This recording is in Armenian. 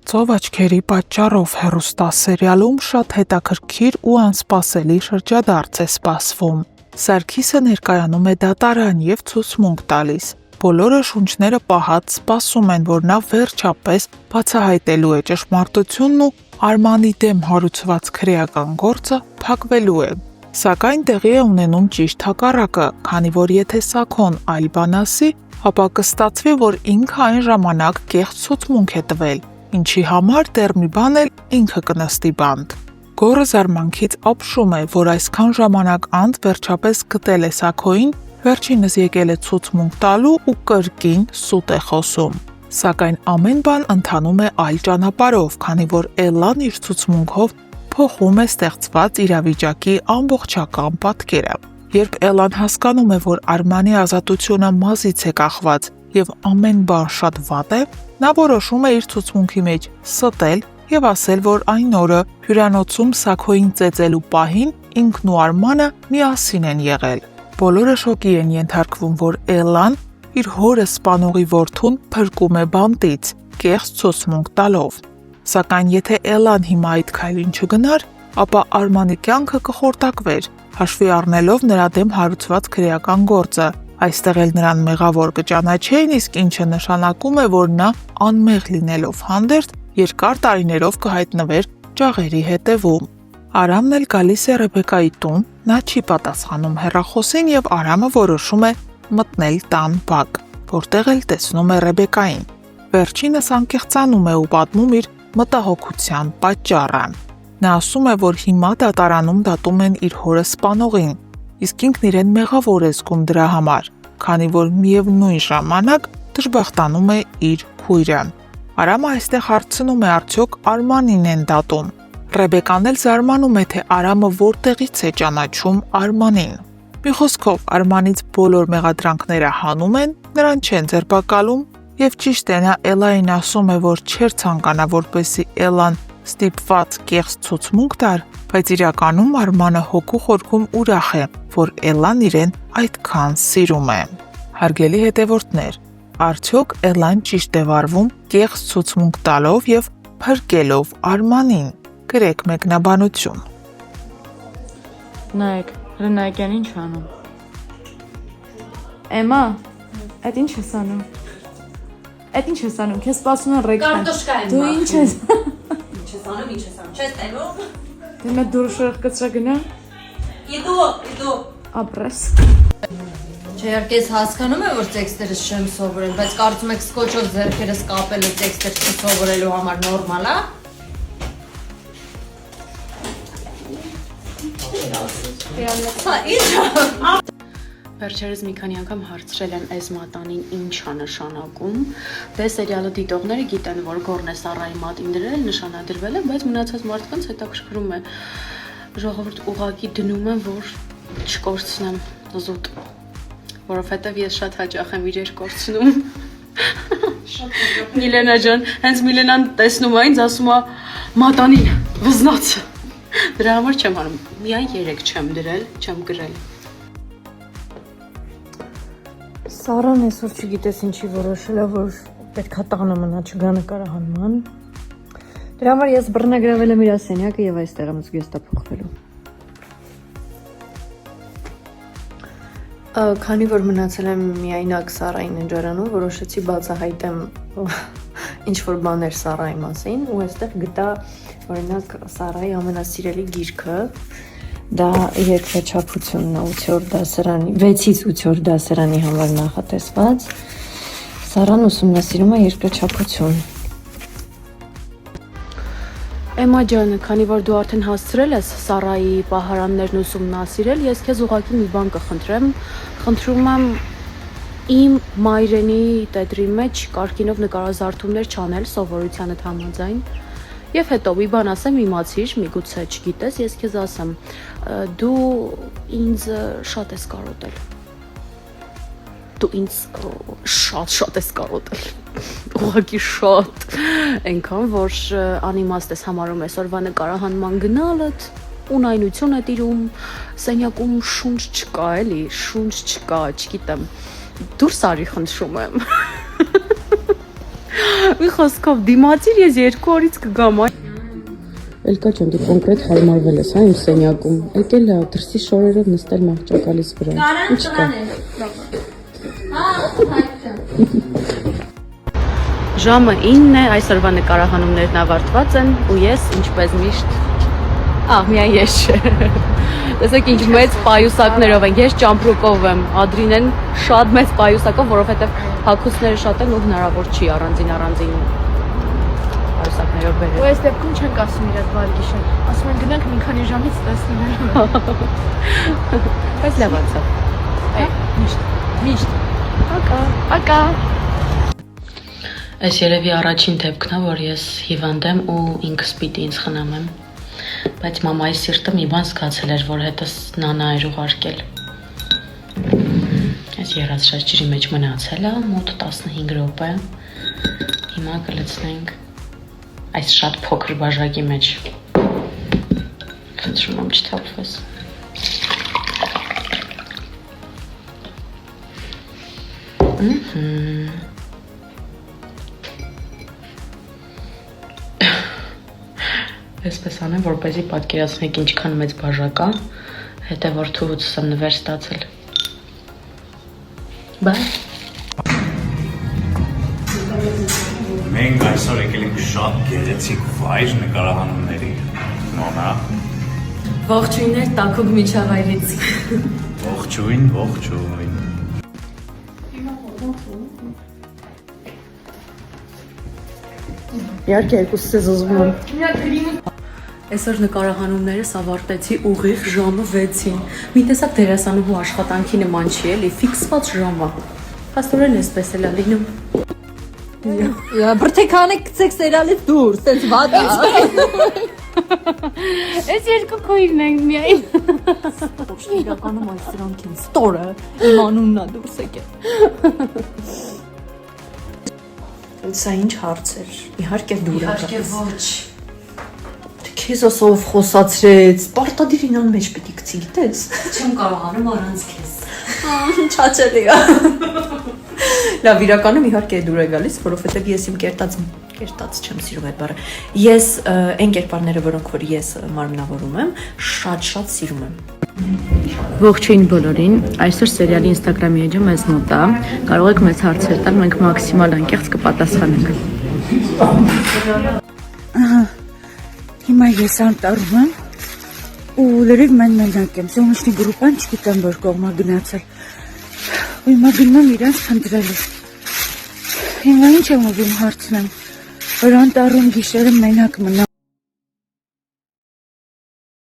Խղճով աչքերի պատճառով հեռուստասերիալում շատ հետաքրքիր ու անսպասելի շրջադարձ է սպասվում։ Սարգիսը ներկայանում է դատարան և ցուցմունք տալիս։ Բոլորը շունչները պահած սպասում են, որ նա վերջապես բացահայտելու է ճշմարտությունն ու Արմանի դեմ հարուցված քրեական գործը փակվելու է։ Սակայն տեղի է ունենում ճիշտ հակառակը, քանի որ եթե Սաքոն այլ բան ասի, ապա կստացվի, որ ինքը այն ժամանակ կեղծ ցուցմունք է տվել, ինչի համար դեռ մի բան էլ ինքը կնստի բանտ։ Գոռը զարմանքից ապշում է, որ այսքան ժամանակ անց վերջապես գտել է Սաքոյին, վերջինս եկել է ցուցմունք տալու ու կրկին սուտ է խոսում։ Սակայն ամեն բան ընթանում է այլ ճանապարհով, քանի որ Էլլան իր ցուցմունքով փոխում է ստեղծված իրավիճակի ամբողջական պատկերը։ Երբ Էլլան հասկանում է, որ Արմանի ազատությունը մազից է կախված և ամեն բան շատ վատ է, նա որոշում է իր ցուցմունքի մեջ ստել և ասել, որ այն օրը հյուրանոցում Սաքոյին ծեծելու պահին ինքն ու Արմանը միասին են եղել։ Բոլորը շոկի են ենթարկվում, որ Էլլան իր հորը սպանողի որդուն փրկում է բանտից, կեղծ ցուցմունք տալով։ Սակայն եթե Էլլան հիմա այդ քայլին չգնար, ապա Արմանի կյանքը կխորտակվեր, հաշվի առնելով նրա դեմ հարուցված քրեական գործը։ Այստեղ էլ նրան մեղավոր կճանաչեին, իսկ ինչը նշանակում է, որ նա անմեղ լինելով հանդերձ երկար տարիներով կհայտնվեր ջաղերի հետևում։ Արամն էլ գալիս է Ռեբեկայի տուն, նա չի պատասխանում հեռախոսին և Արամը որոշում է մտնել տան բակ, որտեղ էլ տեսնում է Ռեբեկային։ Վերջինս անկեղծանում է ու պատմում իր մտահոգության պատճառը։ Նա ասում է, որ հիմա դատարանում դատում են իր հորը սպանողին, իսկ ինքն իրեն մեղավոր է զգում դրա համար, քանի որ միևնույն ժամանակ դժբախտանում է իր քույրը։ Արամը այստեղ հարցնում է, արդյոք Արմանին են դատում։ Ռեբեկան էլ զարմանում է, թե Արամը որտեղից է ճանաչում Արմանին։ Մի խոսքով, Արմանից բոլոր մեղադրանքները հանում են, նրան չեն ձերբակալում, և ճիշտ է, նա Էլլային ասում է, որ չէր ցանկանա, որպեսզի Էլլան ստիպված կեղծ ցուցմունք տար, բայց իրականում Արմանը հոգու խորքում ուրախ է, որ Էլլան իրեն այդքան սիրում է։ Հարգելի հետևորդներ, արդյոք Էլլան ճիշտ է վարվում կեղծ ցուցմունք տալով և փրկելով Արմանին։ Գրեք մեկնաբանություն։ Նայեք, Ռնայկյան ինչ անում։ Էմա, այդ ինչ ես անում։ Այդ ինչ ես անում, քեզ սպասում են ռեքտան։ Կարտոշկա եմ Դու ինչ ես։ Ինչ ես անում, չես տենում։ Դե մե դուրս շորխ կծրա գնա։ Իդու։ Ապրես։ Չէ, ես հասկանում եմ, որ տեքստերս չեմ սովորել, բայց կարծում եք սկոչով ձեռքերս կապելը տեքստեր չսովորելու համար նորմալ է։ Վերջերս մի քանի անգամ հարցրել են այս մատանին ինչ է նշանակում։ Դե սերիալը դիտողները գիտեն, որ Գորն է Սառայի մատին դրել, նշանադրվել է, բայց մնացած մարդկանց հետաքրքրում է։ Ժողովուրդ ուղղակի դնում են, որ չկորցնեմ զուտ, որովհետև ես շատ հաճախ եմ իրեր կորցնում։ Միլենա ջան, հենց Միլենան տեսնում է ինձ, ասում է մատանին, վզնացը։ Դրա համար չեմ անում, միայն 3 չեմ դրել, չեմ գրել։ Սառան այսօր չգիտես ինչի որոշել է, որ պետքա տանը մնա, չգա նկարահանման։ Դրա համար ես բռնագրավել եմ իր սենյակը և այստեղ եմ զգեստա փոխվելու։ Քանի որ մնացել եմ միայնակ Սառայի ննջարանում, որոշեցի բացահայտեմ ինչ-որ բաներ Սառայի մասին ու այստեղ գտա օրինակ Սառայի ամենասիրելի գիրքը, դա երկրաչափությունն է 8-րդ դասարանի, 6-ից 8-րդ դասարանի համար նախատեսված։ Սառան ուսումնասիրում է երկրաչափություն։ Էմա ջան, քանի որ դու արդեն հասցրել ես Սառայի պահարաններն ուսումնասիրել, ես քեզ ուղղակի մի բան կխնդրեմ։ Խնդրում եմ իմ մայրենի տետրի մեջ կարգինով նկարազարդումներ չանել սովորությանդ համաձայն։ Եվ հետո մի բան ասեմ, իմացիր, միգուցե չգիտես, ես քեզ ասեմ, դու ինձ շատ ես կարոտել։ Դու ինձ շատ ես կարոտել։ Ուղղակի շատ։ Այնքան, որ անիմաստ ես համարում այսօրվա նկարահանման գնալդ, ունայնություն է տիրում, սենյակում շունչ չկա, էլի, շունչ չկա, չգիտեմ։ Դուրս արի, խնդրում եմ։ Մի խոսքով դիմացիր ես 2 օրից կգամ։ Էլկա ջան, դու կոնկրետ հարմարվել ես, հա, իմ սենյակում։ Եկել է դրսի շորերով նստել մահճակալիս վրա։ Ինչ կա։ Ժամը 9 է, այսօրվա նկարահանումներն ավարտված են ու ես ինչպես միշտ միայն ես չէ։ Տեսեք ինչ մեծ պայուսակներով են, ես ճամպրուկով եմ, Ադրինեն շատ մեծ պայուսակով, որովհետև հագուստները շատ են ու հնարավոր չի առանձին պայուսակներով բերել։ Ու այս դեպքում չենք ասում իրար բարի գիշեր, ասում են գնանք մի քանի ժամից տեսնելու։ Բայց լավ անցավ։ Միշտ։ Ակա։ Այս երևի առաջին դեպքն է, որ ես հիվանդ եմ ու ինքս պիտի ինձ խնամեմ։ Բայց մամայի սիրտը մի բան զգացել էր, որ հետս նանա էր ուղարկել։ Այս երազրած ջրի մեջ մնացել է մոտ 15 րոպե։ Հիմա կլցնենք այս շատ փոքր բաժակի մեջ։ Խնդրում եմ չթափվես։ Այսպես անեմ, որպեսզի պատկերացնեք ինչքան մեծ բաժակ է, հետո որդուհուցս եմ նվեր ստացել։ Բայ։ Մենք այսօր եկել ենք շատ գեղեցիկ վայր նկարահանումների։ Նոնա։ Ողջույններ տաքուկ միջավայրից։ Ողջույն։ Իհարկե երկուսս ես ուզում եմ։ Այսօր նկարահանումներս ավարտեցի ուղիղ ժամը 6-ին։ Մի տեսակ դերասանուհու աշխատանքի նման չի էլի, ֆիքսված ժամը։ Փաստորեն էսպես էլ է լինում։ Բրթեքանը գցեք սերիալից դուրս, sense վատ է։ Այս երկու քույրն են միայն։ Իրականում այս սրանք են ստորը, իմ անունն է դուրս եկել։ Սա ինչ հարց էր։ Իհարկե դուր է։ Իհարկե ոչ։ Քեզ ասով խոսացրեց, պարտադիր ինան մեջ պիտի գցի, գիտես։ Չեմ կարողանում առանց քեզ։ Չաչելի է։ Լավ, իրականում իհարկե դուր է գալիս, որովհետև ես իմ կերտած չեմ սիրում այդ բառը։ Ես այն կերպարները, որոնք որ ես մարմնավորում եմ, շատ սիրում եմ։ Ողջույն բոլորին, այսօր սերիալի Instagram-ի էջը մեզ մոտ է, կարող եք մեզ հարցեր տալ, մենք մաքսիմալ անկեղծ կպատասխանենք։ Հիմա ես անտառում եմ ու լրիվ մենակ եմ, Սոնուշնի գրուպան չգիտեմ որ կողմա գնացել։ Ու հիմա գնում եմ իրանց խնդրելու։ Հիմա ինչ եմ ուզում հարցնեմ, որ անտառում գիշերը մենակ մնամ։